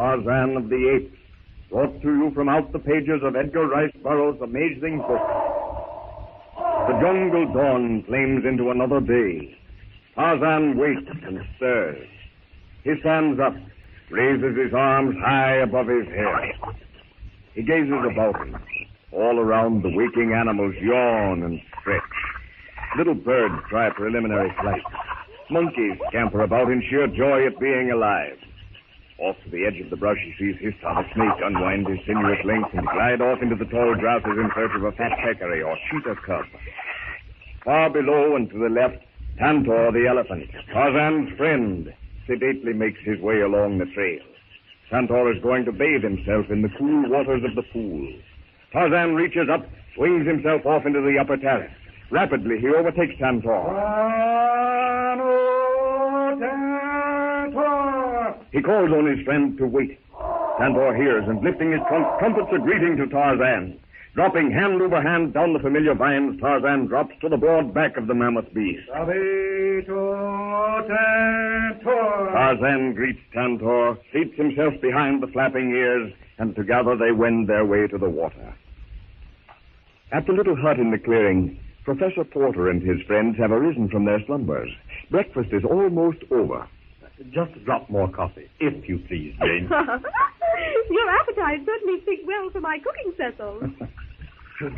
Tarzan of the Apes, brought to you from out the pages of Edgar Rice Burroughs' amazing book. The jungle dawn flames into another day. Tarzan wakes and stirs. He stands up, raises his arms high above his head. He gazes about him. All around, the waking animals yawn and stretch. Little birds try preliminary flight. Monkeys scamper about in sheer joy at being alive. Off to the edge of the brush, he sees his a snake unwind his sinuous length and glide off into the tall grasses in search of a fat peccary or cheetah cub. Far below and to the left, Tantor the elephant, Tarzan's friend, sedately makes his way along the trail. Tantor is going to bathe himself in the cool waters of the pool. Tarzan reaches up, swings himself off into the upper terrace. Rapidly, he overtakes Tantor. He calls on his friend to wait. Tantor hears, and lifting his trunk, trumpets a greeting to Tarzan. Dropping hand over hand down the familiar vines, Tarzan drops to the broad back of the mammoth beast. Tarzan greets Tantor, seats himself behind the flapping ears, and together they wend their way to the water. At the little hut in the clearing, Professor Porter and his friends have arisen from their slumbers. Breakfast is almost over. Just a drop more coffee, if you please, Jane. Your appetite certainly speaks well for my cooking, Cecil.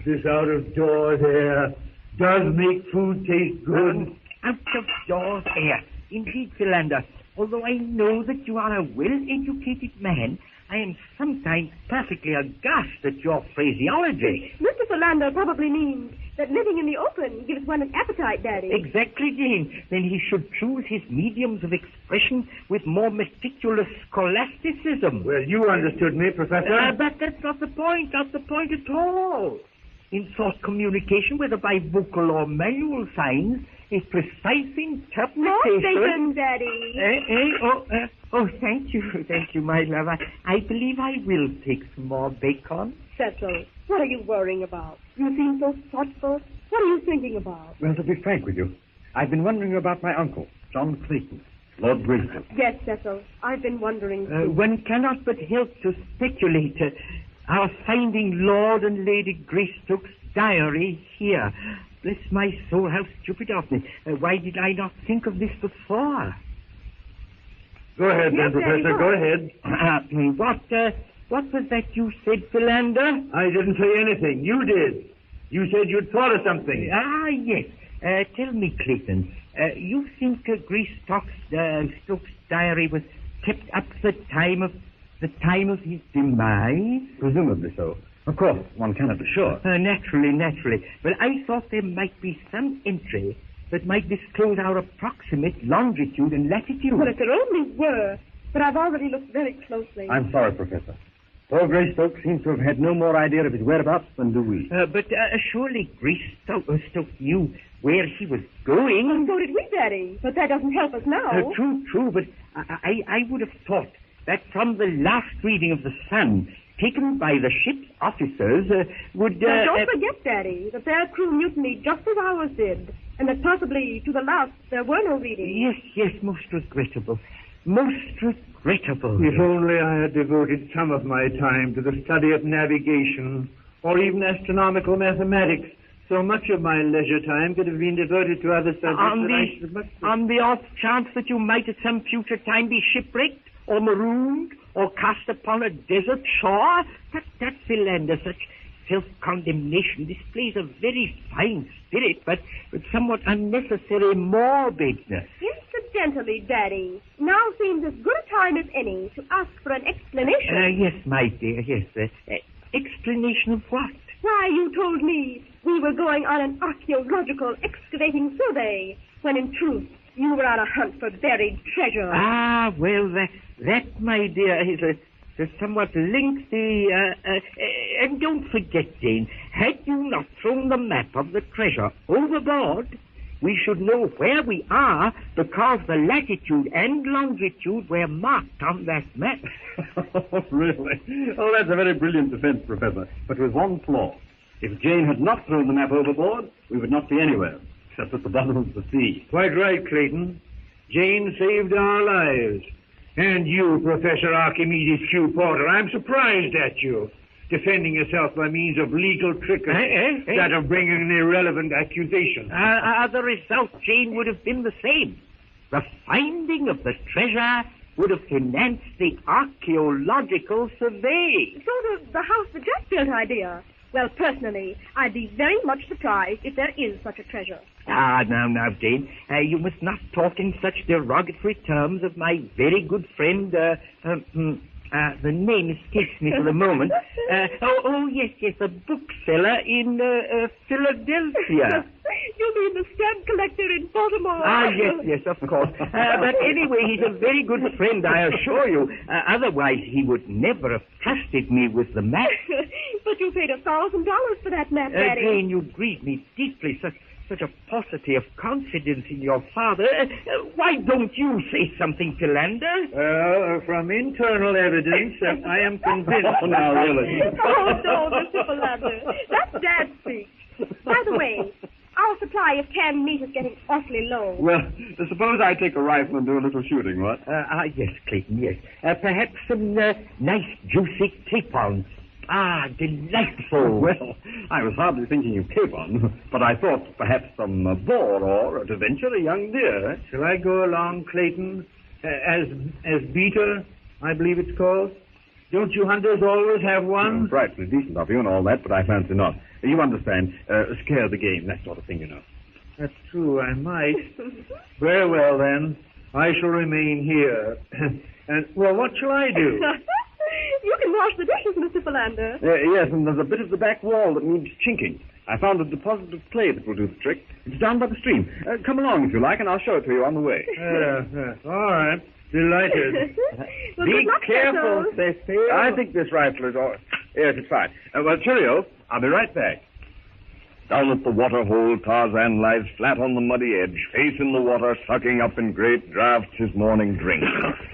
This out-of-doors air does make food taste good. Out-of-doors air. Indeed, Philander. Although I know that you are a well-educated man, I am sometimes perfectly aghast at your phraseology. Mr. Philander probably means that living in the open gives one an appetite, Daddy. Exactly, Jane. Then he should choose his mediums of expression with more meticulous scholasticism. Well, you understood me, Professor. But that's not the point at all. In thought communication, whether by vocal or manual signs, a precise interpretation... More bacon, Daddy. Oh, thank you, my love. I believe I will take some more bacon. Cecil, what are you worrying about? You seem so thoughtful. What are you thinking about? Well, to be frank with you, I've been wondering about my uncle, John Clayton, Lord Greystoke. Yes, Cecil, I've been wondering too. One cannot but help to speculate. Our finding Lord and Lady Greystoke's diary here. Bless my soul, how stupid of me. Why did I not think of this before? Go ahead, then, Professor. Go ahead. What was that you said, Philander? I didn't say anything. You did. You said you'd thought of something. Yes. Tell me, Clayton, you think Greystoke's diary was kept up the time of his demise? Presumably so. Of course, one cannot be sure. Naturally. But I thought there might be some entry that might disclose our approximate longitude and latitude. Well, if there only were. But I've already looked very closely. I'm sorry, Professor. Poor Greystoke seems to have had no more idea of his whereabouts than do we. But surely Greystoke knew where he was going. And so did we, Daddy. But that doesn't help us now. True, but I would have thought that from the last reading of the Sun, taken by the ship's officers, would... Now, don't forget, Daddy, that their crew mutinied just as ours did, and that possibly, to the last, there were no readings. Yes, most regrettable. Most regrettable. If only I had devoted some of my time to the study of navigation, or even astronomical mathematics, so much of my leisure time could have been devoted to other subjects. On the off chance that you might at some future time be shipwrecked, or marooned, or cast upon a desert shore? That Philander, such self-condemnation displays a very fine spirit, but with somewhat unnecessary morbidness. Incidentally, Daddy, now seems as good a time as any to ask for an explanation. Yes, my dear, yes. Explanation of what? Why, you told me we were going on an archaeological excavating survey, when in truth you were on a hunt for buried treasure. Well, that, my dear, is a somewhat lengthy... and don't forget, Jane, had you not thrown the map of the treasure overboard, we should know where we are because the latitude and longitude were marked on that map. Oh, really? Oh, that's a very brilliant defense, Professor, but with one flaw. If Jane had not thrown the map overboard, we would not be anywhere, except at the bottom of the sea. Quite right, Clayton. Jane saved our lives. And you, Professor Archimedes Q. Porter, I'm surprised at you, defending yourself by means of legal trickery instead of bringing an irrelevant accusation. The result, Jane, would have been the same. The finding of the treasure would have financed the archaeological survey. Sort of the house that Jack built idea. Well, personally, I'd be very much surprised if there is such a treasure. Now, Jane, you must not talk in such derogatory terms of my very good friend, the name escapes me for the moment. Yes, a bookseller in Philadelphia. You mean the stamp collector in Baltimore? Yes, of course. But anyway, he's a very good friend, I assure you. Otherwise, he would never have trusted me with the map. But you paid $1,000 for that map, Daddy. Jane, you grieve me deeply. Such a paucity of confidence in your father. Why don't you say something, Philander? Well, from internal evidence, I am convinced now, really. Oh, no, Mr. Philander. That's Dad's speech. By the way, our supply of canned meat is getting awfully low. Well, suppose I take a rifle and do a little shooting, what? Yes, Clayton, yes. Perhaps some nice, juicy capons. Delightful. Well, I was hardly thinking of capon, but I thought perhaps some boar or, to venture, a young deer. Shall I go along, Clayton, as beater, I believe it's called? Don't you hunters always have one? Frightfully decent of you and all that, but I fancy not. You understand, scare the game, that sort of thing, you know. That's true, I might. Very well, then. I shall remain here. Well, what shall I do? You can wash the dishes, Mr. Philander. Yes, and there's a bit of the back wall that needs chinking. I found a deposit of clay that will do the trick. It's down by the stream. Come along, if you like, and I'll show it to you on the way. All right. Delighted. Well, Be good luck, careful, Cecil. Cecil. I think this rifle is all... Yes, it's fine. Well, cheerio. I'll be right back. Down at the water hole, Tarzan lies flat on the muddy edge, face in the water, sucking up in great draughts his morning drink.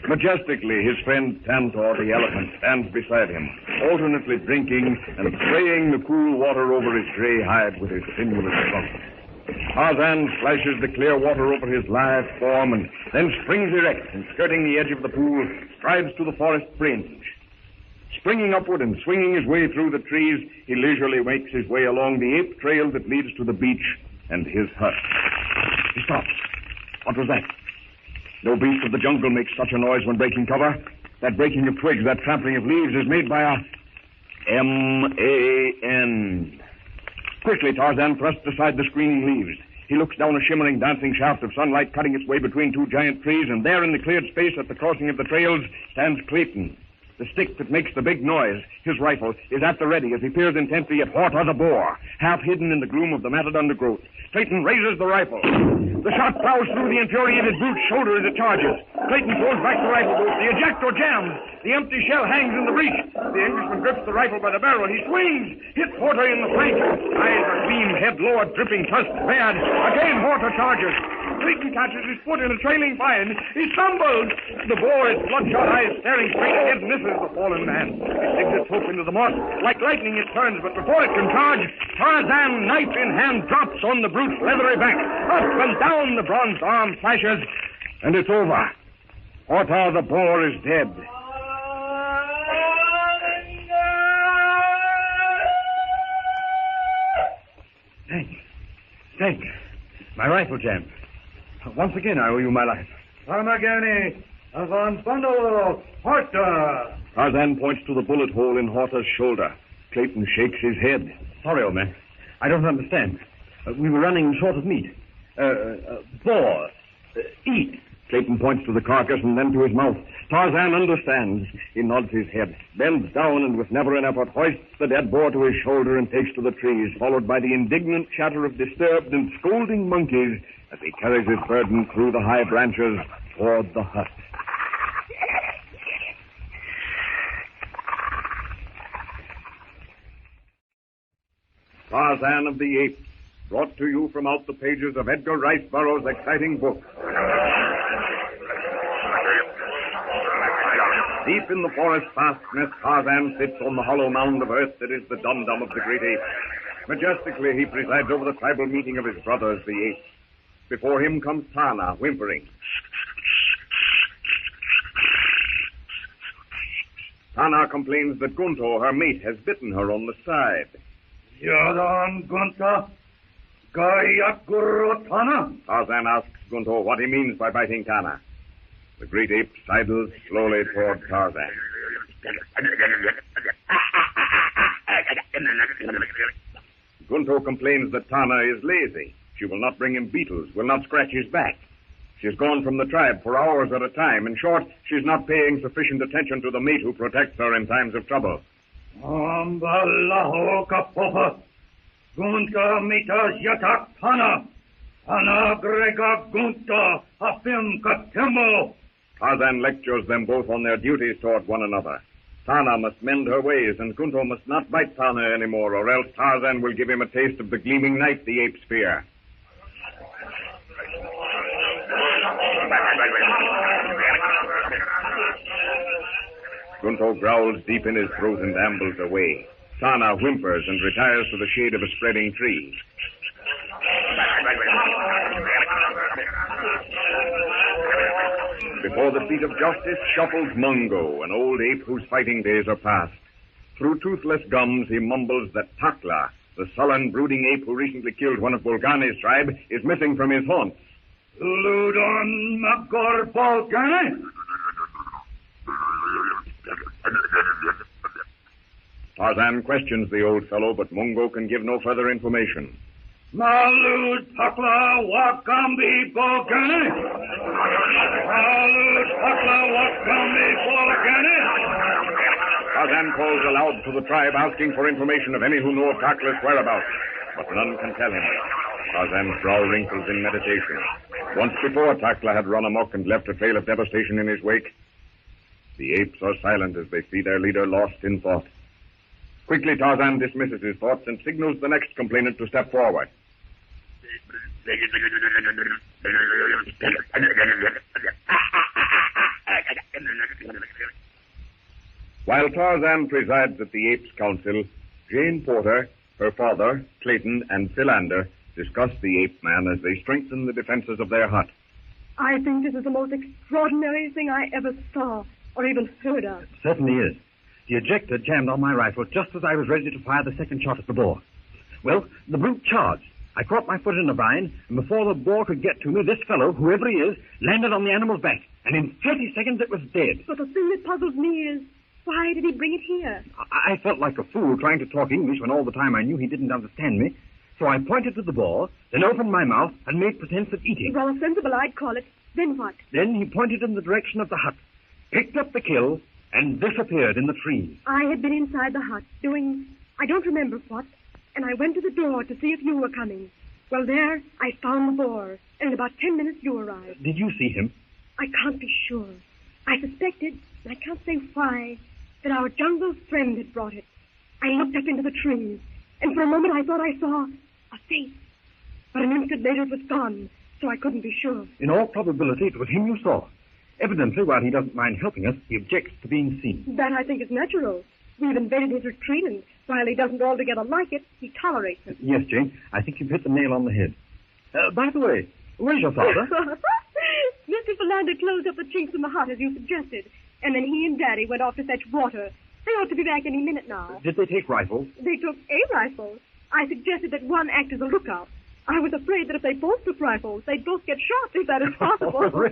Majestically, his friend Tantor, the elephant, stands beside him, alternately drinking and spraying the cool water over his gray hide with his sinuous trunk. Tarzan splashes the clear water over his lithe form and then springs erect and, skirting the edge of the pool, strides to the forest fringe. Springing upward and swinging his way through the trees, he leisurely makes his way along the ape trail that leads to the beach and his hut. He stops. What was that? No beast of the jungle makes such a noise when breaking cover. That breaking of twigs, that trampling of leaves is made by a M-A-N. Quickly, Tarzan thrusts aside the screening leaves. He looks down a shimmering, dancing shaft of sunlight cutting its way between two giant trees, and there in the cleared space at the crossing of the trails stands Clayton. The stick that makes the big noise, his rifle, is at the ready as he peers intently at Horta the boar, half hidden in the gloom of the matted undergrowth. Clayton raises the rifle. The shot plows through the infuriated brute's shoulder as it charges. Clayton throws back the rifle bolt. The ejector jams. The empty shell hangs in the breech. The Englishman grips the rifle by the barrel. He swings, hits Horta in the flank. Eyes are clean, head lowered, dripping, tusks bared. Again Horta charges. Clayton catches his foot in a trailing vine. He stumbles. The boar, its bloodshot eyes staring straight ahead, misses the fallen man. It digs its hoof into the moss. Like lightning it turns, but before it can charge, Tarzan, knife in hand, drops on the brute's leathery back. Up and down the bronzed arm flashes, and it's over. Horta the boar is dead. Thanks. My rifle jammed. Once again, I owe you my life. Armagani, avant bundle, Horta. Tarzan points to the bullet hole in Horta's shoulder. Clayton shakes his head. Sorry, old man. I don't understand. We were running short of meat. Boar. Eat. Clayton points to the carcass and then to his mouth. Tarzan understands. He nods his head, bends down, and with never an effort hoists the dead boar to his shoulder and takes to the trees, followed by the indignant chatter of disturbed and scolding monkeys as he carries his burden through the high branches toward the hut. Tarzan of the Apes, brought to you from out the pages of Edgar Rice Burroughs' exciting book. Deep in the forest fastness, Tarzan sits on the hollow mound of earth that is the dum-dum of the great ape. Majestically, he presides over the tribal meeting of his brothers, the apes. Before him comes Tana, whimpering. Tana complains that Gunto, her mate, has bitten her on the side. Yadan Gunta, Gayakuro-tana. Tarzan asks Gunto what he means by biting Tana. The great ape sidles slowly toward Tarzan. Gunto complains that Tana is lazy. She will not bring him beetles, will not scratch his back. She's gone from the tribe for hours at a time. In short, she's not paying sufficient attention to the mate who protects her in times of trouble. Ambalaho kapoha, Gunta mitas yatak Tana, Tana grega Gunta, afim katembo. Tarzan lectures them both on their duties toward one another. Tana must mend her ways, and Gunto must not bite Tana anymore, or else Tarzan will give him a taste of the gleaming knife the apes fear. Gunto growls deep in his throat and ambles away. Tana whimpers and retires to the shade of a spreading tree. Before the feet of justice shuffles Mungo, an old ape whose fighting days are past. Through toothless gums, he mumbles that Takla, the sullen, brooding ape who recently killed one of Bolgani's tribe, is missing from his haunts. Ludon Magor Bolgani. Tarzan questions the old fellow, but Mungo can give no further information. Malud Takla Wakambi Bolgani. Malud Takla Wakambi Bolgani. Tarzan calls aloud to the tribe, asking for information of any who know of Takla's whereabouts, but none can tell him. Tarzan's brow wrinkles in meditation. Once before, Takla had run amok and left a trail of devastation in his wake. The apes are silent as they see their leader lost in thought. Quickly, Tarzan dismisses his thoughts and signals the next complainant to step forward. While Tarzan presides at the apes' council, Jane Porter, her father, Clayton, and Philander discuss the ape man as they strengthen the defenses of their hut. I think this is the most extraordinary thing I ever saw or even heard of. It certainly is. The ejector jammed on my rifle just as I was ready to fire the second shot at the boar. Well, the brute charged. I caught my foot in a vine, and before the boar could get to me, this fellow, whoever he is, landed on the animal's back, and in 30 seconds it was dead. But the thing that puzzles me is, why did he bring it here? I felt like a fool trying to talk English when all the time I knew he didn't understand me. So I pointed to the boar, then opened my mouth and made pretense of eating. Rather sensible, I'd call it. Then what? Then he pointed in the direction of the hut, picked up the kill, and disappeared in the trees. I had been inside the hut, doing, I don't remember what, and I went to the door to see if you were coming. Well, there, I found the boar, and in about 10 minutes you arrived. Did you see him? I can't be sure. I suspected, and I can't say why, that our jungle friend had brought it. I looked up into the trees, and for a moment I thought I saw a face. But an instant later it was gone, so I couldn't be sure. In all probability, it was him you saw. Evidently, while he doesn't mind helping us, he objects to being seen. That, I think, is natural. We've invaded his retreat, and while he doesn't altogether like it, he tolerates it. Yes, Jane, I think you've hit the nail on the head. By the way, where's your father? Mr. Philander closed up the chinks in the hut, as you suggested, and then he and Daddy went off to fetch water. They ought to be back any minute now. Did they take rifles? They took a rifle. I suggested that one act as a lookout. I was afraid that if they both took rifles, they'd both get shot, if that is possible. Oh, really?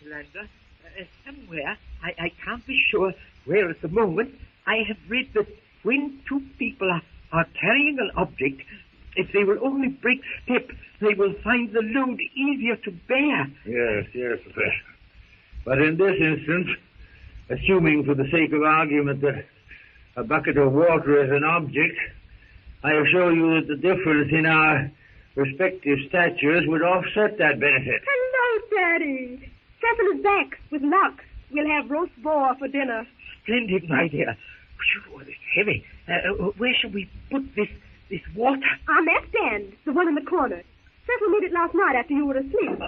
Philander, somewhere, I can't be sure where at the moment, I have read that when two people are carrying an object, if they will only break step, they will find the load easier to bear. Yes, Professor. But in this instance, assuming for the sake of argument that a bucket of water is an object, I assure you that the difference in our respective statures would offset that benefit. Hello, Daddy. Cecil is back with luck. We'll have roast boar for dinner. Splendid, my dear. Phew, it's heavy. Where shall we put this water? On that stand, the one in the corner. Cecil made it last night after you were asleep.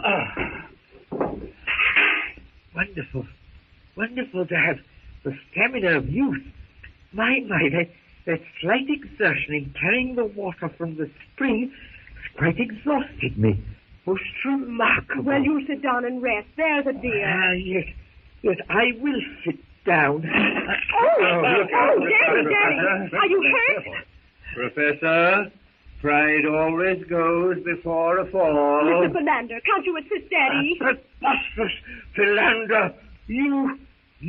Wonderful. Wonderful to have the stamina of youth. My, that slight exertion in carrying the water from the spring has quite exhausted me. Most remarkable. Well, you sit down and rest. There's a dear. Yes, I will sit down. Daddy, are you hurt? Professor, pride always goes before a fall. Mr. Philander, can't you assist Daddy? Preposterous, Philander. You... I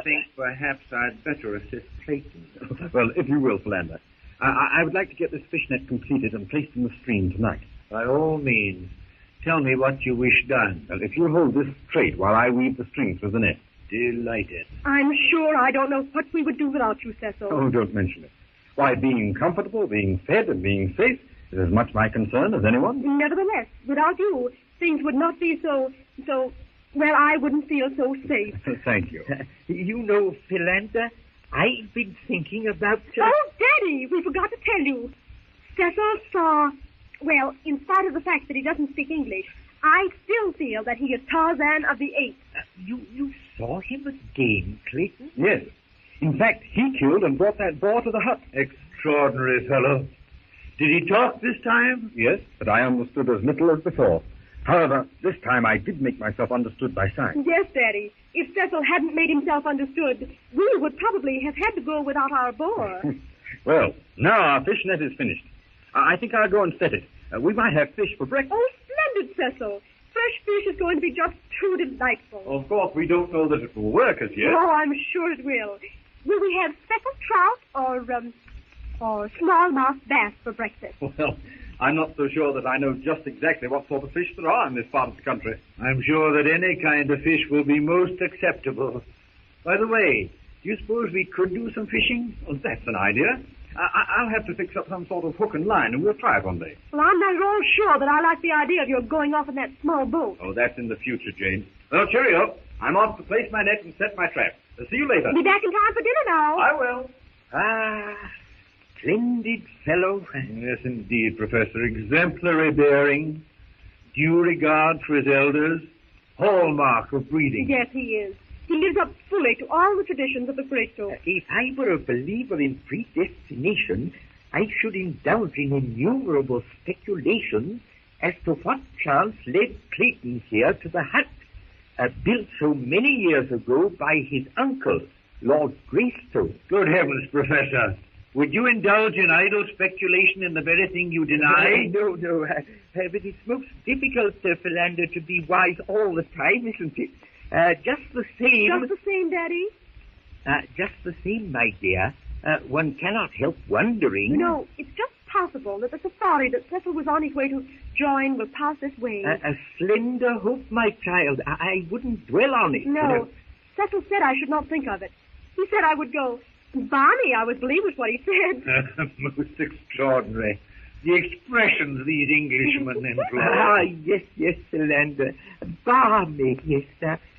think perhaps I'd better assist Clayton. Well, if you will, Philander. I would like to get this fishnet completed and placed in the stream tonight. By all means, tell me what you wish done. Well, if you'll hold this straight while I weave the strings through the net. Delighted. I'm sure I don't know what we would do without you, Cecil. Oh, don't mention it. Why, being comfortable, being fed, and being safe is as much my concern as anyone. Nevertheless, without you, things would not be so, well, I wouldn't feel so safe. Thank you. You know, Philander, I've been thinking about... Oh, Daddy, we forgot to tell you. Cecil saw, well, in spite of the fact that he doesn't speak English, I still feel that he is Tarzan of the Apes. You saw him again, Clayton? Yes. In fact, he killed and brought that boar to the hut. Extraordinary fellow. Did he talk this time? Yes, but I understood as little as before. However, this time I did make myself understood by signs. Yes, Daddy. If Cecil hadn't made himself understood, we would probably have had to go without our boar. Well, now our fish net is finished. I think I'll go and set it. We might have fish for breakfast. Oh, splendid, Cecil. Fresh fish is going to be just too delightful. Of course, we don't know that it will work as yet. Oh, I'm sure it will. Will we have speckled trout or smallmouth bass for breakfast? Well, I'm not so sure that I know just exactly what sort of fish there are in this part of the country. I'm sure that any kind of fish will be most acceptable. By the way, do you suppose we could do some fishing? Well, that's an idea. I'll have to fix up some sort of hook and line, and we'll try it one day. Well, I'm not at all sure that I like the idea of your going off in that small boat. Oh, that's in the future, Jane. Well, cheerio. I'm off to place my net and set my trap. See you later. Be back in time for dinner now. I will. Splendid fellow. Yes, indeed, Professor. Exemplary bearing, due regard for his elders, hallmark of breeding. Yes, he is. He lives up fully to all the traditions of the Cristo. If I were a believer in predestination, I should indulge in innumerable speculations as to what chance led Clayton here to the hut, built so many years ago by his uncle, Lord Greystone. Good heavens, Professor. Would you indulge in idle speculation in the very thing you deny? No. But it's most difficult, Philander, to be wise all the time, isn't it? Just the same... Just the same, Daddy? Just the same, my dear. One cannot help wondering... You know, it's just possible that the safari that Cecil was on his way to join will pass this way. A slender hope, my child. I wouldn't dwell on it. No. Cecil said I should not think of it. He said I would go. Barney, I would believe was what he said. Most extraordinary. The expressions these Englishmen employ. Yes, Philander. Barney, yes.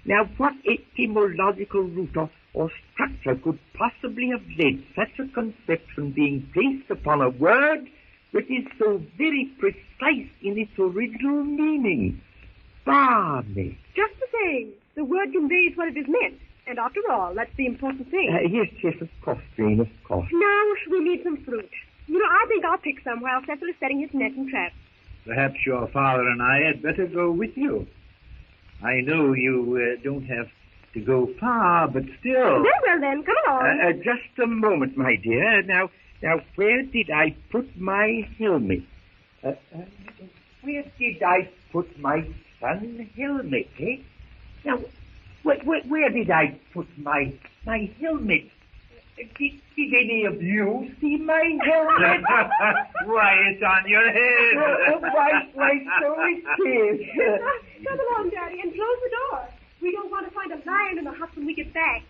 Now, what etymological root or structure could possibly have led such a conception being placed upon a word that is so very precise in its original meaning? Barney. Just the same. The word conveys what it is meant. And after all, that's the important thing. Yes, of course, Jane, of course. Now, we need some fruit. You know, I think I'll pick some while Cecil is setting his net and trap. Perhaps your father and I had better go with you. I know you don't have to go far, but still... Very well, then. Come along. Just a moment, my dear. Now, where did I put my helmet? Where did I put my sun helmet, eh? Now... Where did I put my helmet? Did any of you see my helmet? Why, it's on your head. Why, so it is. Come along, Daddy, and close the door. We don't want to find a lion in the hut when we get back.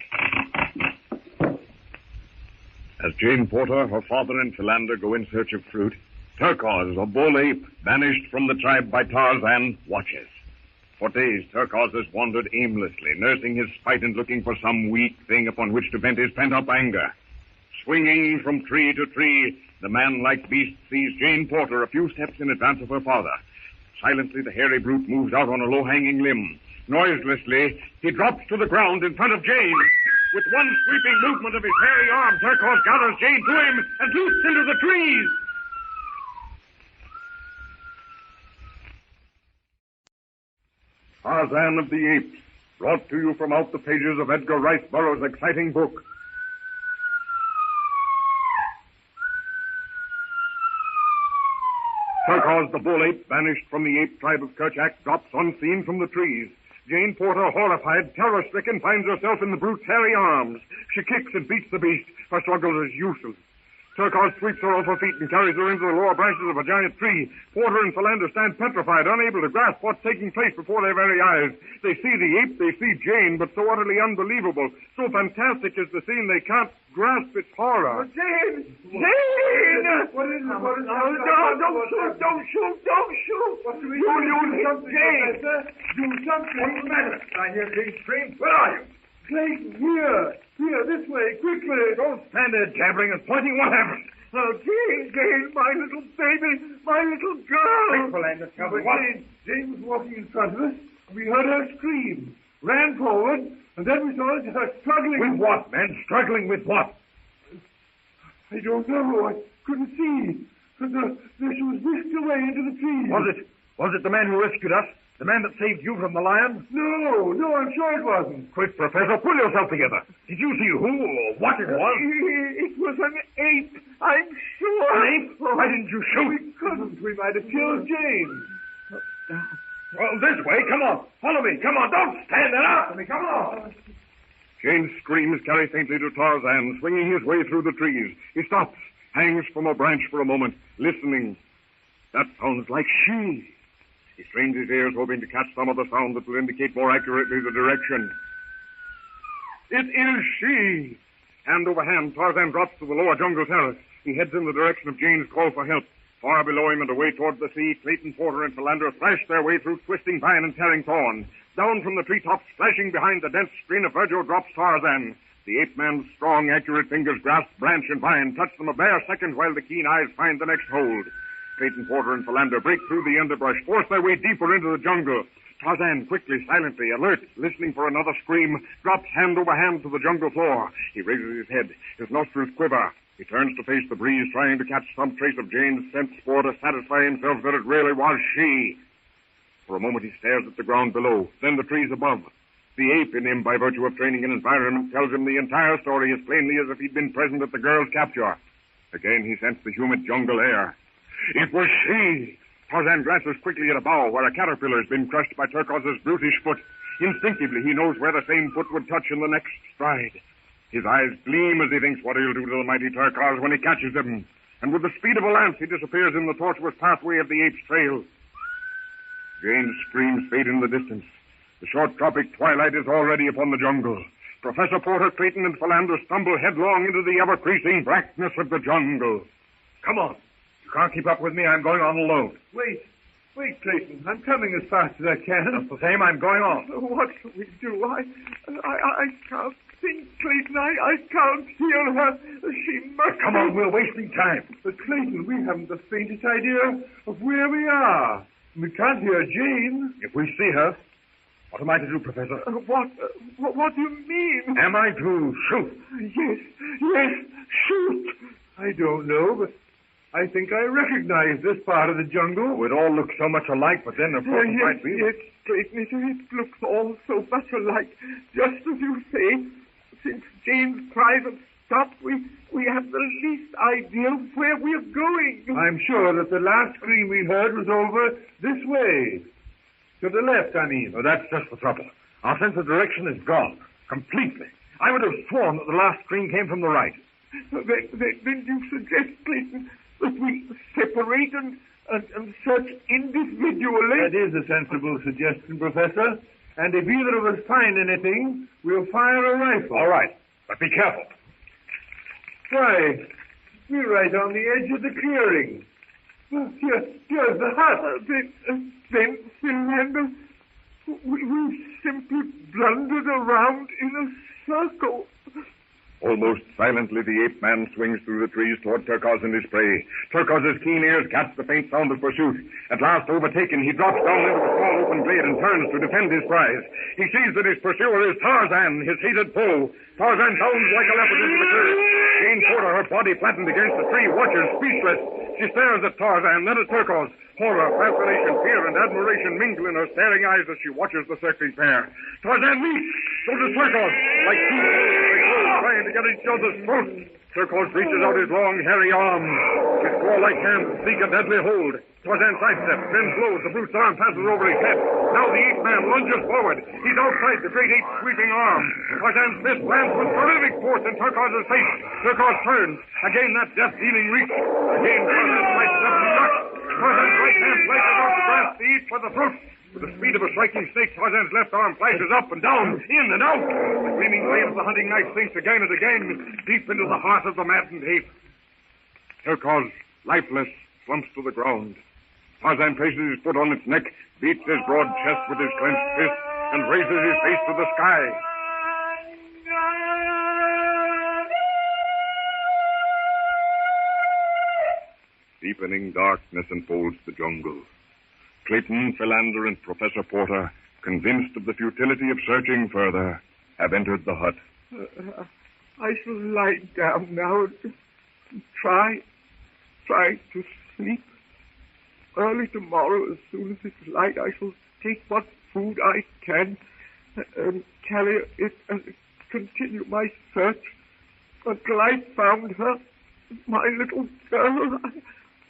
As Jane Porter, her father, and Philander go in search of fruit, Turquoise, a bull ape, banished from the tribe by Tarzan, watches. For days, Turquoise has wandered aimlessly, nursing his spite and looking for some weak thing upon which to vent his pent-up anger. Swinging from tree to tree, the man-like beast sees Jane Porter a few steps in advance of her father. Silently, the hairy brute moves out on a low-hanging limb. Noiselessly, he drops to the ground in front of Jane. With one sweeping movement of his hairy arm, Turquoise gathers Jane to him and leaps into the trees. Tarzan of the Apes, brought to you from out the pages of Edgar Rice Burroughs' exciting book. Turcos the bull ape, banished from the ape tribe of Kerchak, drops unseen from the trees. Jane Porter, horrified, terror-stricken, finds herself in the brute's hairy arms. She kicks and beats the beast. Her struggle is useless. Turcos sweeps her off her feet and carries her into the lower branches of a giant tree. Porter and Philander stand petrified, unable to grasp what's taking place before their very eyes. They see the ape, they see Jane, but so utterly unbelievable, so fantastic is the scene, they can't grasp its horror. Jane! Jane! What is it? What is it? No, don't shoot! What do we do? Jane! Do something! What's the matter? I hear Jane scream. Where are you? Clayton, here, this way, quickly. Don't stand there jabbering and pointing. What happened? Oh, Jane, my little baby, my little girl. Quick, Philander, tell me what? Jane was walking in front of us. We heard her scream, ran forward, and then we saw her struggling. With what, man? Struggling with what? I don't know. I couldn't see. But she was whisked away into the trees. Was it the man who rescued us? The man that saved you from the lion? No, I'm sure it wasn't. Quick, Professor, pull yourself together. Did you see who or what it was? It was an ape, I'm sure. An ape? Why didn't you shoot? We couldn't. We might have killed Jane. Well, this way. Come on. Follow me. Come on. Don't stand there after me. Come on. Jane's screams carry faintly to Tarzan, swinging his way through the trees. He stops, hangs from a branch for a moment, listening. That sounds like she. He strains his ears, hoping to catch some of the sound that will indicate more accurately the direction. It is she! Hand over hand, Tarzan drops to the lower jungle terrace. He heads in the direction of Jane's call for help. Far below him and away toward the sea, Clayton, Porter, and Philander thrash their way through twisting vine and tearing thorn. Down from the treetops, flashing behind the dense screen of verdure, drops Tarzan. The ape-man's strong, accurate fingers grasp branch and vine, touch them a bare second while the keen eyes find the next hold. Clayton, Porter, and Philander break through the underbrush, force their way deeper into the jungle. Tarzan, quickly, silently, alert, listening for another scream, drops hand over hand to the jungle floor. He raises his head, his nostrils quiver. He turns to face the breeze, trying to catch some trace of Jane's scent spoor to satisfy himself that it really was she. For a moment he stares at the ground below, then the trees above. The ape in him, by virtue of training and environment, tells him the entire story as plainly as if he'd been present at the girl's capture. Again he sensed the humid jungle air. It was she! Tarzan glances quickly at a bough where a caterpillar has been crushed by Turcos' brutish foot. Instinctively, he knows where the same foot would touch in the next stride. His eyes gleam as he thinks what he'll do to the mighty Turcos when he catches him. And with the speed of a lance, he disappears in the tortuous pathway of the ape's trail. Jane's screams fade in the distance. The short tropic twilight is already upon the jungle. Professor Porter, Clayton, and Philander stumble headlong into the ever-increasing blackness of the jungle. Come on. You can't keep up with me. I'm going on alone. Wait, Clayton. I'm coming as fast as I can. Just the same, I'm going on. What shall we do? I can't think, Clayton. I can't hear her. She must... Come on, we're wasting time. But, Clayton, we haven't the faintest idea of where we are. We can't hear Jane. If we see her, what am I to do, Professor? What do you mean? Am I to shoot? Yes, shoot. I don't know, but I think I recognize this part of the jungle. Oh, it all looks so much alike, but then, of course, it might be. Yes, Clayton, it looks all so much alike. Just as you say, since Jane's cries have stopped, we have the least idea of where we're going. I'm sure that the last scream we heard was over this way. To the left, I mean. Oh, that's just the trouble. Our sense of direction is gone. Completely. I would have sworn that the last scream came from the right. Then you suggest, Clayton, that we separate and search individually? That is a sensible suggestion, Professor. And if either of us find anything, we'll fire a rifle. All right. But be careful. Why, we're right on the edge of the clearing. Well, here's the hut. Then, Philander, we simply blundered around in a circle. Almost silently, the ape-man swings through the trees toward Turcos and his prey. Turcos' keen ears catch the faint sound of pursuit. At last, overtaken, he drops down into a small open glade and turns to defend his prize. He sees that his pursuer is Tarzan, his hated foe. Tarzan bounds like a leopard into the clearing. Jane Porter, her body flattened against the tree, watches, speechless. She stares at Tarzan, then at Turcos. Horror, fascination, fear, and admiration mingle in her staring eyes as she watches the circling pair. Tarzan leaps. So does Turcos. Like two wolves, they close, trying to get each other's throats. Turcos reaches out his long, hairy arms. His claw-like hands seek a deadly hold. Tarzan sidesteps, bends low. The brute's arm passes over his head. Now the ape-man lunges forward. He's outside the great ape's sweeping arm. Tarzan's fist lands with terrific force in Turcos' face. Turcos turns. Again that death-dealing reach. Again Tarzan sidesteps and ducks. Tarzan's right hand flashes out to grasp the ape for the throat. With the speed of a striking snake, Tarzan's left arm flashes up and down, in and out. The gleaming blade of the hunting knife sinks again and again, deep into the heart of the maddened ape. Turcos, lifeless, slumps to the ground. Tarzan places his foot on its neck, beats his broad chest with his clenched fist, and raises his face to the sky. Deepening darkness enfolds the jungle. Clayton, Philander, and Professor Porter, convinced of the futility of searching further, have entered the hut. I shall lie down now and try to sleep. Early tomorrow, as soon as it's light, I shall take what food I can and carry it and continue my search until I found her, my little girl.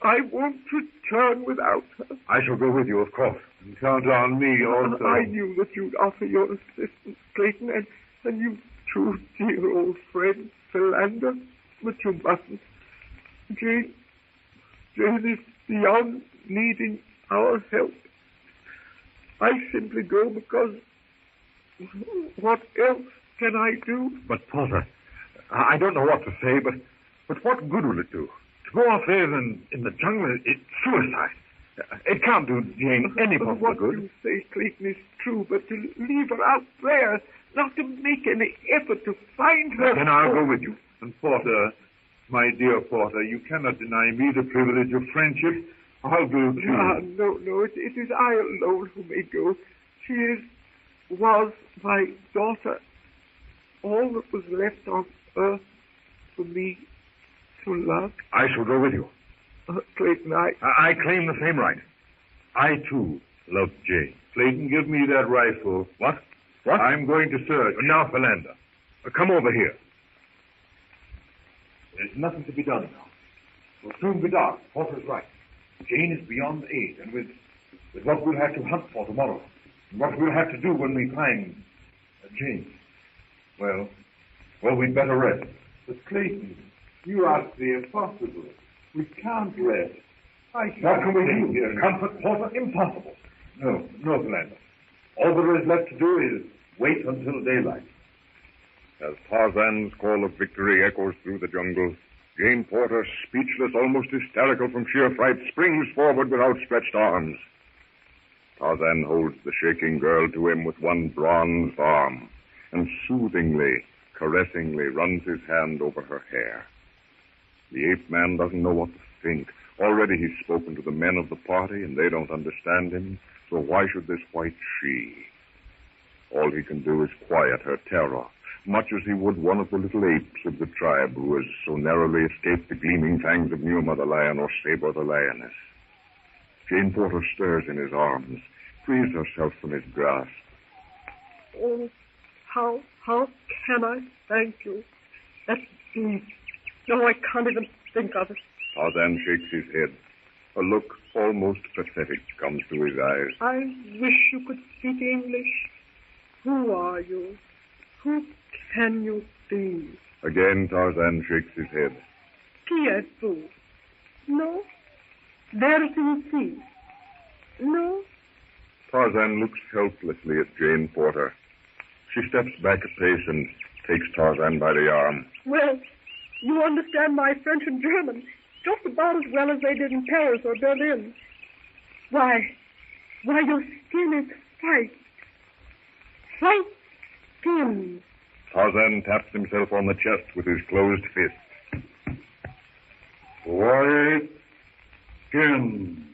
I won't return without her. I shall go with you, of course. And count on me also. I knew that you'd offer your assistance, Clayton, and you too, dear old friend, Philander. But you mustn't. Jane is beyond needing our help. I simply go because what else can I do? But, Porter, I don't know what to say, but what good will it do? To go off there in the jungle, it's suicide. It can't do Jane any possible what good. What you say, Clayton, is true, but to leave her out there, not to make any effort to find her... Then I'll go with you. And Porter, my dear Porter, you cannot deny me the privilege of friendship. I'll go too. No, it is I alone who may go. She was my daughter. All that was left on earth for me to love. I shall go with you. Clayton, I claim the same right. I, too, love Jane. Clayton, give me that rifle. What? I'm going to search. Now, Philander, come over here. There's nothing to be done now. It'll soon be dark. Porter's right. Jane is beyond aid, and with what we'll have to hunt for tomorrow, and what we'll have to do when we find Jane, well, we'd better rest. But Clayton, you ask the impossible. We can't rest. What can we do here? Comfort Porter? Impossible. No, Philander. All there is left to do is wait until daylight. As Tarzan's call of victory echoes through the jungle, Jane Porter, speechless, almost hysterical from sheer fright, springs forward with outstretched arms. Tarzan holds the shaking girl to him with one bronzed arm and soothingly, caressingly runs his hand over her hair. The ape-man doesn't know what to think. Already he's spoken to the men of the party, and they don't understand him, so why should this white she? All he can do is quiet her terror, much as he would one of the little apes of the tribe who has so narrowly escaped the gleaming fangs of Numa the lion or Saber the lioness. Jane Porter stirs in his arms, frees herself from his grasp. Oh, how can I thank you? That's deep. No, I can't even think of it. Tarzan shakes his head. A look almost pathetic comes to his eyes. I wish you could speak English. Who are you? Who can you be? Again, Tarzan shakes his head. Qui êtes-vous? No. Where do you see? No. Tarzan looks helplessly at Jane Porter. She steps back a pace and takes Tarzan by the arm. Well, you understand my French and German just about as well as they did in Paris or Berlin. Why, your skin is white. White skin. Tarzan Tarzan taps himself on the chest with his closed fist. White skin.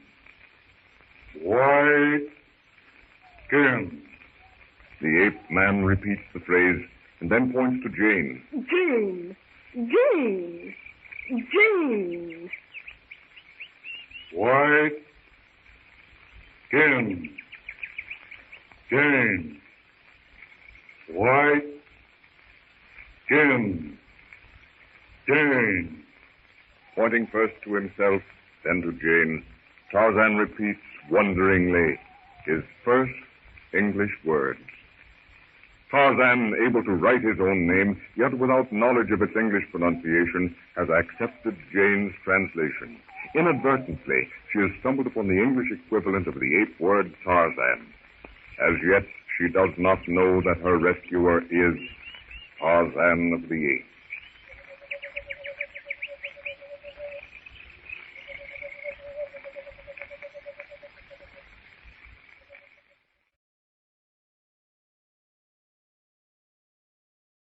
White skin. The ape man repeats the phrase and then points to Jane. Jane! Jane! Jane! White skin. Jane. White skin. Jane. Pointing first to himself, then to Jane, Tarzan repeats wonderingly his first English words. Tarzan, able to write his own name, yet without knowledge of its English pronunciation, has accepted Jane's translation. Inadvertently, she has stumbled upon the English equivalent of the ape word Tarzan. As yet, she does not know that her rescuer is Tarzan of the Apes.